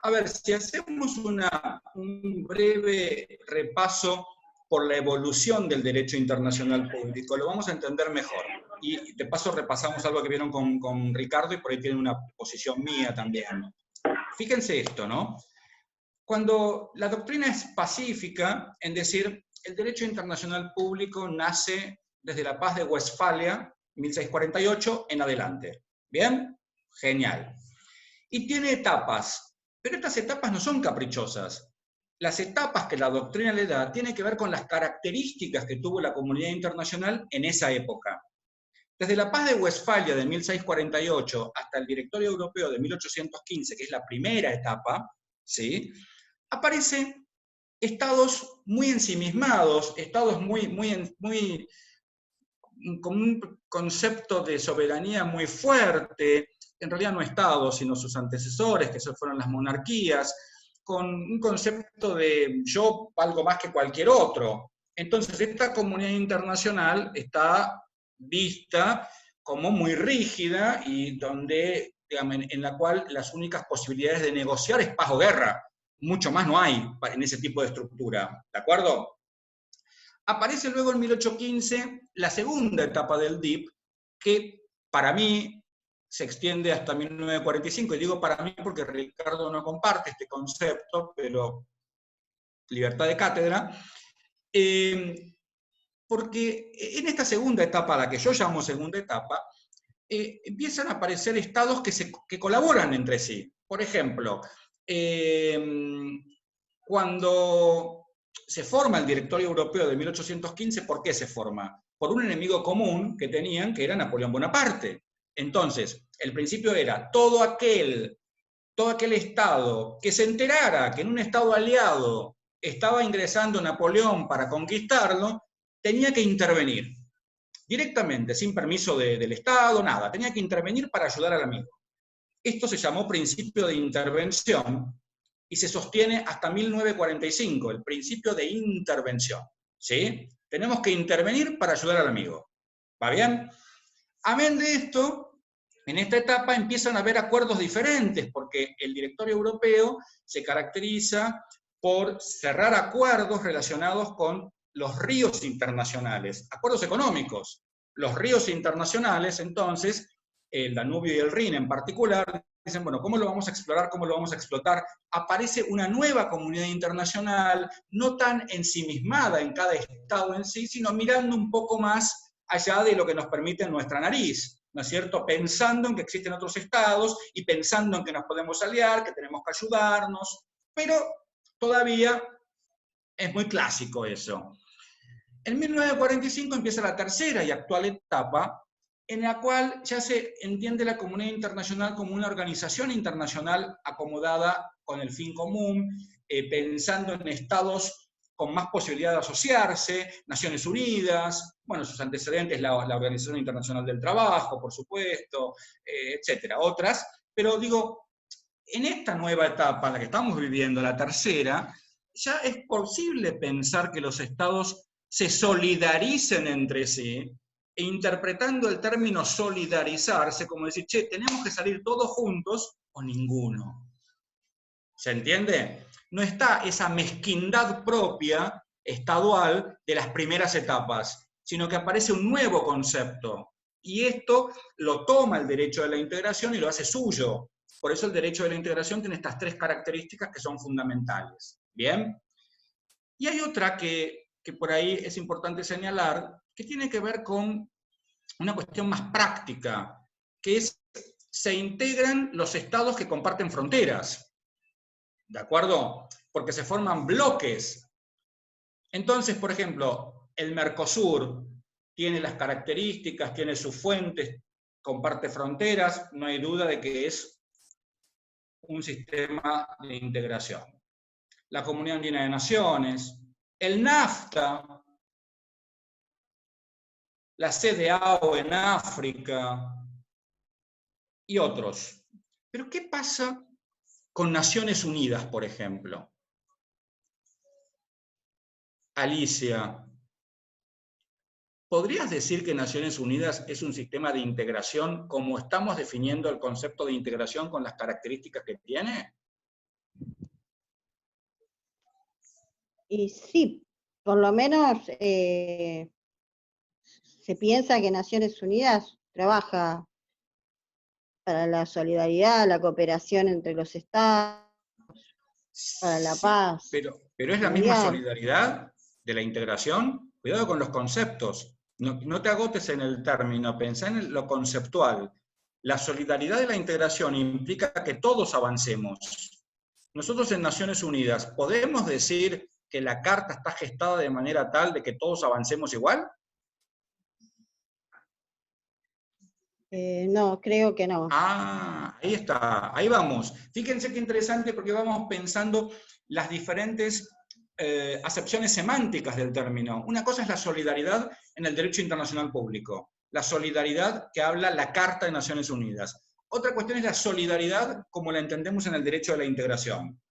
A ver, si hacemos un breve repaso por la evolución del derecho internacional público. Lo vamos a entender mejor. Y de paso repasamos algo que vieron con Ricardo y por ahí tienen una posición mía también. Fíjense esto, ¿no? Cuando la doctrina es pacífica, en decir, el derecho internacional público nace desde la Paz de Westfalia, 1648, en adelante. ¿Bien? Genial. Y tiene etapas, pero estas etapas no son caprichosas. Las etapas que la doctrina le da tienen que ver con las características que tuvo la comunidad internacional en esa época. Desde la Paz de Westfalia de 1648 hasta el Directorio Europeo de 1815, que es la primera etapa, ¿sí?, aparecen estados muy ensimismados, estados con un concepto de soberanía muy fuerte, en realidad no estados, sino sus antecesores, que fueron las monarquías, con un concepto de yo valgo más que cualquier otro. Entonces esta comunidad internacional está vista como muy rígida y donde, digamos, en la cual las únicas posibilidades de negociar es paz o guerra. Mucho más no hay en ese tipo de estructura, ¿de acuerdo? Aparece luego en 1815 la segunda etapa del DIP, que para mí se extiende hasta 1945, y digo para mí porque Ricardo no comparte este concepto, pero libertad de cátedra, porque en esta segunda etapa, a la que yo llamo segunda etapa, empiezan a aparecer estados que colaboran entre sí. Por ejemplo, cuando se forma el Directorio Europeo de 1815, ¿por qué se forma? Por un enemigo común que tenían, que era Napoleón Bonaparte. Entonces, el principio era, todo aquel estado que se enterara que en un estado aliado estaba ingresando Napoleón para conquistarlo, tenía que intervenir. Directamente, sin permiso del Estado, nada. Tenía que intervenir para ayudar al amigo. Esto se llamó principio de intervención y se sostiene hasta 1945, el principio de intervención. ¿Sí? Tenemos que intervenir para ayudar al amigo. ¿Va bien? Amén de esto, en esta etapa empiezan a haber acuerdos diferentes, porque el Directorio Europeo se caracteriza por cerrar acuerdos relacionados con los ríos internacionales, acuerdos económicos. Los ríos internacionales, entonces, el Danubio y el Rin en particular, dicen, bueno, ¿cómo lo vamos a explorar? ¿Cómo lo vamos a explotar? Aparece una nueva comunidad internacional, no tan ensimismada en cada estado en sí, sino mirando un poco más allá de lo que nos permite nuestra nariz, ¿no es cierto? Pensando en que existen otros estados y pensando en que nos podemos aliar, que tenemos que ayudarnos, pero todavía es muy clásico eso. En 1945 empieza la tercera y actual etapa, en la cual ya se entiende la comunidad internacional como una organización internacional acomodada con el fin común, pensando en estados con más posibilidad de asociarse, Naciones Unidas, bueno, sus antecedentes, la Organización Internacional del Trabajo, por supuesto, etcétera, otras, pero digo, en esta nueva etapa en la que estamos viviendo, la tercera, ya es posible pensar que los estados se solidaricen entre sí, e interpretando el término solidarizarse como decir, che, tenemos que salir todos juntos o ninguno. ¿Se entiende? No está esa mezquindad propia, estadual, de las primeras etapas, sino que aparece un nuevo concepto. Y esto lo toma el derecho de la integración y lo hace suyo. Por eso el derecho de la integración tiene estas tres características que son fundamentales. ¿Bien? Y hay otra que por ahí es importante señalar, que tiene que ver con una cuestión más práctica, que es, se integran los estados que comparten fronteras, ¿de acuerdo? Porque se forman bloques. Entonces, por ejemplo, el Mercosur tiene las características, tiene sus fuentes, comparte fronteras, no hay duda de que es un sistema de integración. La Comunidad Andina de Naciones, el NAFTA, la CEDEAO en África y otros. Pero ¿qué pasa con Naciones Unidas, por ejemplo? Alicia, ¿podrías decir que Naciones Unidas es un sistema de integración como estamos definiendo el concepto de integración con las características que tiene? Y sí, por lo menos se piensa que Naciones Unidas trabaja para la solidaridad, la cooperación entre los estados, para la paz. Pero es la misma solidaridad de la integración. Cuidado con los conceptos. No te agotes en el término, pensá en lo conceptual. La solidaridad de la integración implica que todos avancemos. Nosotros en Naciones Unidas, ¿podemos decir que la Carta está gestada de manera tal de que todos avancemos igual? No, creo que no. Ah, ahí está, ahí vamos. Fíjense qué interesante porque vamos pensando las diferentes acepciones semánticas del término. Una cosa es la solidaridad en el derecho internacional público, la solidaridad que habla la Carta de Naciones Unidas. Otra cuestión es la solidaridad como la entendemos en el derecho de la integración.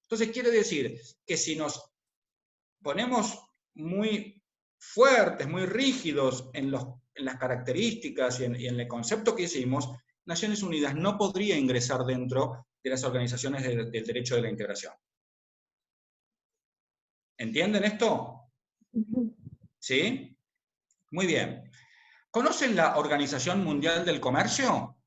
Entonces quiere decir que si nos ponemos muy fuertes, muy rígidos en las características y en el concepto que hicimos, Naciones Unidas no podría ingresar dentro de las organizaciones del derecho de la integración. ¿Entienden esto? ¿Sí? Muy bien. ¿Conocen la Organización Mundial del Comercio?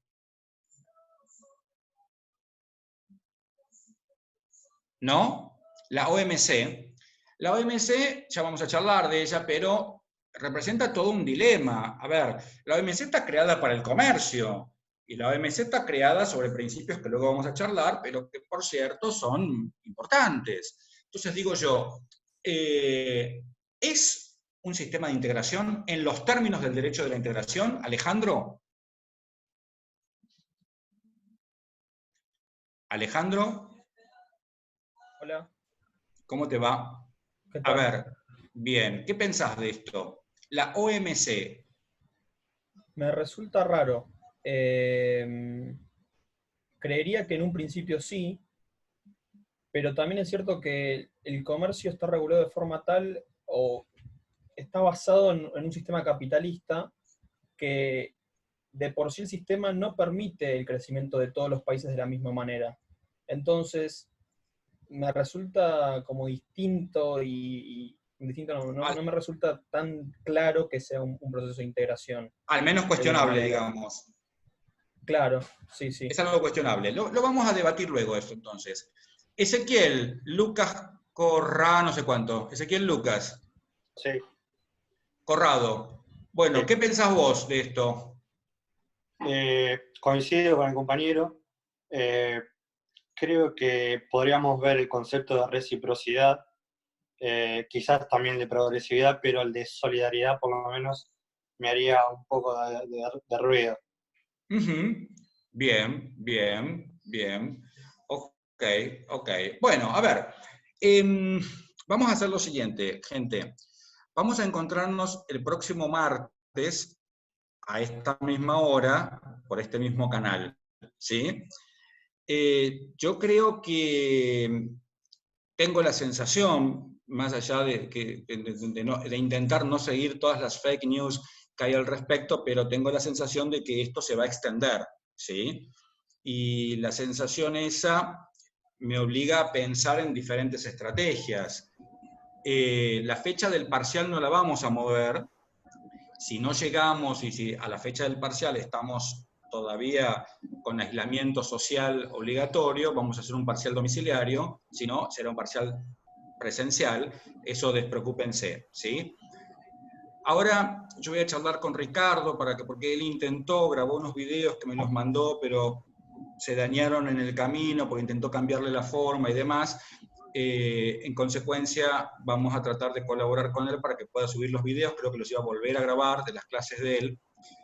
¿No? La OMC. La OMC, ya vamos a charlar de ella, pero representa todo un dilema. A ver, la OMC está creada para el comercio, y la OMC está creada sobre principios que luego vamos a charlar, pero que, por cierto, son importantes. Entonces digo yo, ¿es un sistema de integración en los términos del derecho de la integración, Alejandro? Alejandro. Hola. ¿Cómo te va? A ver, bien, ¿qué pensás de esto? La OMC. Me resulta raro. Creería que en un principio sí, pero también es cierto que el comercio está regulado de forma tal, o está basado en un sistema capitalista que de por sí el sistema no permite el crecimiento de todos los países de la misma manera. Entonces, me resulta como distinto no me resulta tan claro que sea un proceso de integración. Al menos cuestionable, digamos. Claro, sí, sí. Es algo cuestionable. Lo vamos a debatir luego esto, entonces. Ezequiel, Lucas Corrá, no sé cuánto. Ezequiel Lucas. Sí. Corrado. Bueno, sí. ¿Qué pensás vos de esto? Coincido con el compañero. Creo que podríamos ver el concepto de reciprocidad, quizás también de progresividad, pero el de solidaridad por lo menos me haría un poco de ruido. Bien, bien, bien. Ok. Bueno, a ver, vamos a hacer lo siguiente, gente. Vamos a encontrarnos el próximo martes a esta misma hora, por este mismo canal, ¿sí? Yo creo que tengo la sensación, más allá de intentar no seguir todas las fake news que hay al respecto, pero tengo la sensación de que esto se va a extender, ¿sí? Y la sensación esa me obliga a pensar en diferentes estrategias. La fecha del parcial no la vamos a mover. Si no llegamos y si a la fecha del parcial estamos todavía con aislamiento social obligatorio, vamos a hacer un parcial domiciliario, si no, será un parcial presencial, eso despreocúpense, ¿sí? Ahora yo voy a charlar con Ricardo, porque él grabó unos videos que me los mandó, pero se dañaron en el camino porque intentó cambiarle la forma y demás. En consecuencia, vamos a tratar de colaborar con él para que pueda subir los videos, creo que los iba a volver a grabar de las clases de él,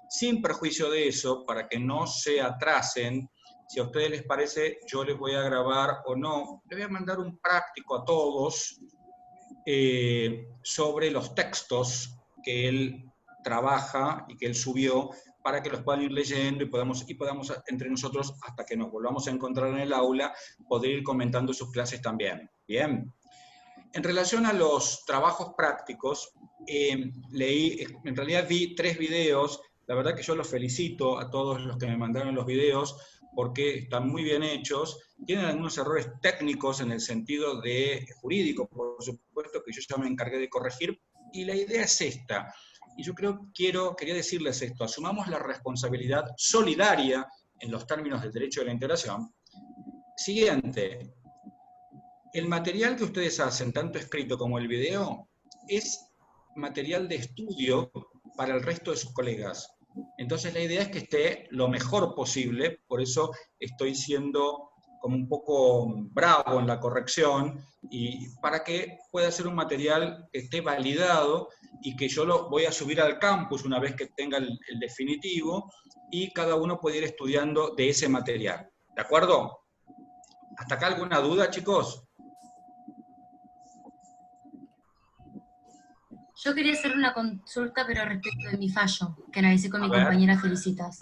sin perjuicio de eso, para que no se atrasen. Si a ustedes les parece, yo les voy a grabar o no, les voy a mandar un práctico a todos sobre los textos que él trabaja y que él subió, para que los puedan ir leyendo y podamos entre nosotros, hasta que nos volvamos a encontrar en el aula, poder ir comentando sus clases también. Bien. En relación a los trabajos prácticos, en realidad vi 3 videos. La verdad que yo los felicito a todos los que me mandaron los videos, porque están muy bien hechos. Tienen algunos errores técnicos en el sentido de jurídico, por supuesto, que yo ya me encargué de corregir, y la idea es esta. Y yo quería decirles esto: asumamos la responsabilidad solidaria en los términos del derecho de la integración. Siguiente, el material que ustedes hacen, tanto escrito como el video, es material de estudio para el resto de sus colegas. Entonces la idea es que esté lo mejor posible, por eso estoy siendo como un poco bravo en la corrección, y para que pueda ser un material que esté validado y que yo lo voy a subir al campus una vez que tenga el definitivo, y cada uno puede ir estudiando de ese material. ¿De acuerdo? ¿Hasta acá alguna duda, chicos? Yo quería hacer una consulta, pero respecto de mi fallo, que analicé con mi compañera Felicitas.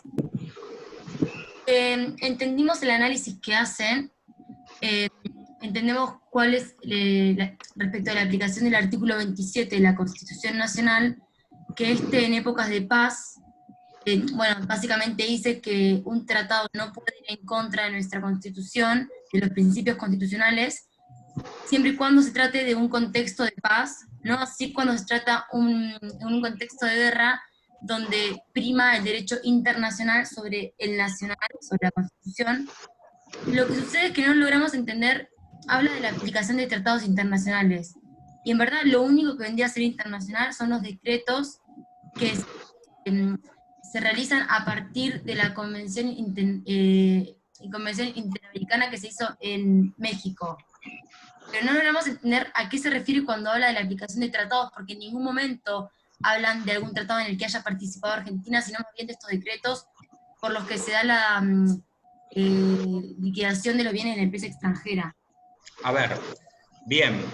Entendimos el análisis que hacen, entendemos cuál es, respecto a la aplicación del artículo 27 de la Constitución Nacional, que en épocas de paz, bueno, básicamente dice que un tratado no puede ir en contra de nuestra Constitución, de los principios constitucionales, siempre y cuando se trate de un contexto de paz, no así cuando se trata de un contexto de guerra, donde prima el derecho internacional sobre el nacional, sobre la Constitución. Lo que sucede es que no logramos entender, habla de la aplicación de tratados internacionales, y en verdad lo único que vendría a ser internacional son los decretos que se realizan a partir de la Convención Interamericana que se hizo en México. Pero no logramos entender a qué se refiere cuando habla de la aplicación de tratados, porque en ningún momento hablan de algún tratado en el que haya participado Argentina, sino más bien de estos decretos por los que se da la liquidación de los bienes en empresa extranjera. A ver, bien.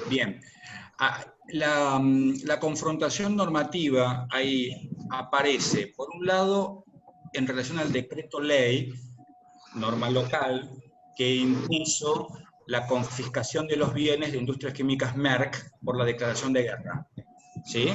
La confrontación normativa ahí aparece, por un lado, en relación al decreto ley, norma local, que impuso la confiscación de los bienes de Industrias Químicas Merck por la declaración de guerra. ¿Sí?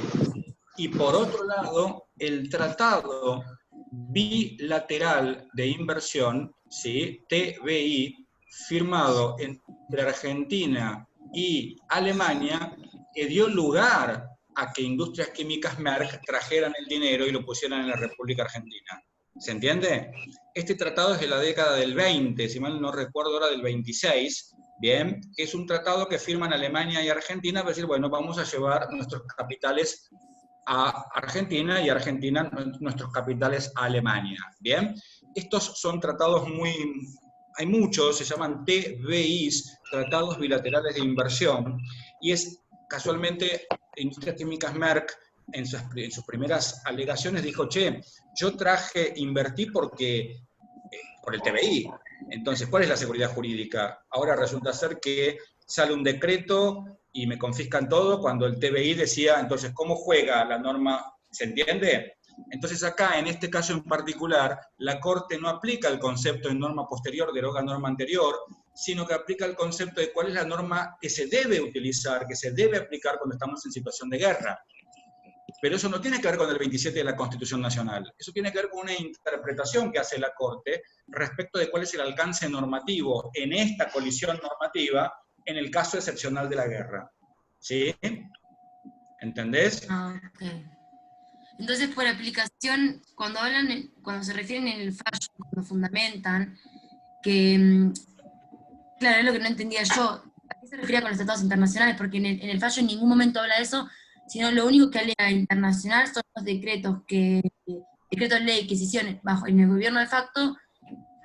Y por otro lado, el tratado bilateral de inversión, ¿sí? TBI, firmado entre Argentina y Alemania, que dio lugar a que Industrias Químicas Merck trajeran el dinero y lo pusieran en la República Argentina. ¿Se entiende? Este tratado es de la década del 20, si mal no recuerdo ahora del 26, bien, que es un tratado que firman Alemania y Argentina para decir, bueno, vamos a llevar nuestros capitales a Argentina y Argentina nuestros capitales a Alemania, bien. Estos son tratados hay muchos, se llaman TBIs, Tratados Bilaterales de Inversión, y es casualmente Industrias Químicas Merck, en sus primeras alegaciones dijo, che, yo invertí por el TBI. Entonces, ¿cuál es la seguridad jurídica? Ahora resulta ser que sale un decreto y me confiscan todo, cuando el TBI decía, entonces, ¿cómo juega la norma? ¿Se entiende? Entonces acá, en este caso en particular, la Corte no aplica el concepto de norma posterior, deroga norma anterior, sino que aplica el concepto de cuál es la norma que se debe utilizar, que se debe aplicar cuando estamos en situación de guerra. Pero eso no tiene que ver con el 27 de la Constitución Nacional, eso tiene que ver con una interpretación que hace la Corte respecto de cuál es el alcance normativo en esta colisión normativa en el caso excepcional de la guerra. ¿Sí? ¿Entendés? Ok. Entonces, por aplicación, cuando se refieren en el fallo, cuando fundamentan, que, claro, es lo que no entendía yo, ¿a qué se refería con los tratados internacionales? Porque en el fallo en ningún momento habla de eso, sino lo único que alega internacional son los decretos ley que se hicieron en el gobierno de facto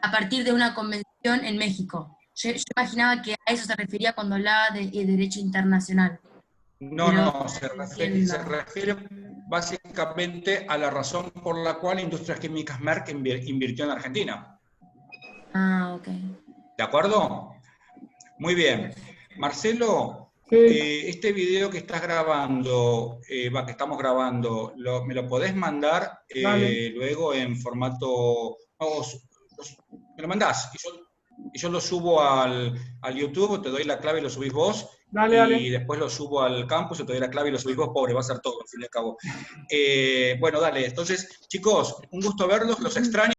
a partir de una convención en México. Yo imaginaba que a eso se refería cuando hablaba de derecho internacional. No, se refiere básicamente a la razón por la cual Industrias Químicas Merck invirtió en Argentina. Ah, ok. ¿De acuerdo? Muy bien. Marcelo, Sí. Este video que estás grabando, que estamos grabando, ¿me lo podés mandar luego en formato... me lo mandás y yo lo subo al YouTube, te doy la clave y lo subís vos, y después lo subo al campus, te doy la clave y lo subís vos, pobre, va a ser todo, al fin y al cabo. Bueno, dale, entonces, chicos, un gusto verlos, los extraño.